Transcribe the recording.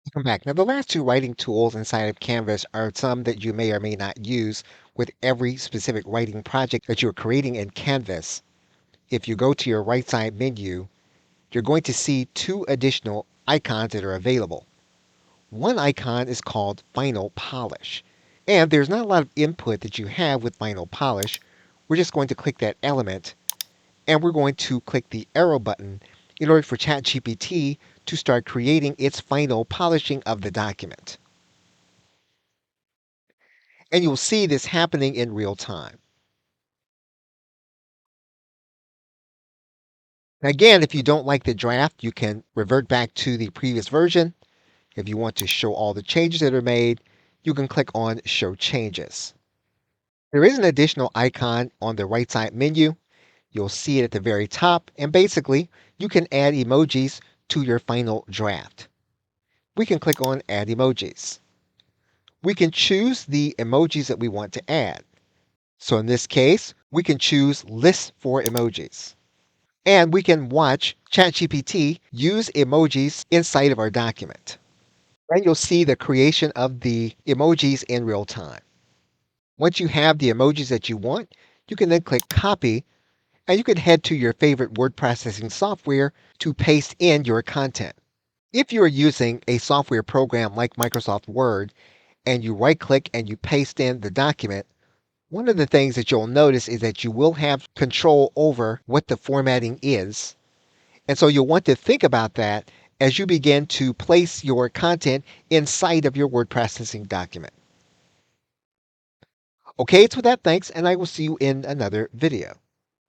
Welcome back. Now, the last two writing tools inside of Canvas are some that you may or may not use with every specific writing project that you're creating in Canvas. If you go to your right side menu, you're going to see two additional icons that are available. One icon is called Final Polish. And there's not a lot of input that you have with Final Polish. We're just going to click that element and we're going to click the arrow button in order for ChatGPT to start creating its final polishing of the document. And you'll see this happening in real time. Again, if you don't like the draft, you can revert back to the previous version. If you want to show all the changes that are made, you can click on Show Changes. There is an additional icon on the right side menu. You'll see it at the very top, and basically, you can add emojis to your final draft. We can click on Add Emojis. We can choose the emojis that we want to add. So in this case, we can choose List for Emojis. And we can watch ChatGPT use emojis inside of our document. And you'll see the creation of the emojis in real time. Once you have the emojis that you want, you can then click Copy, and you can head to your favorite word processing software to paste in your content. If you are using a software program like Microsoft Word and you right click and you paste in the document, one of the things that you'll notice is that you will have control over what the formatting is. And so you'll want to think about that as you begin to place your content inside of your word processing document. Okay, it's with that. Thanks, and I will see you in another video.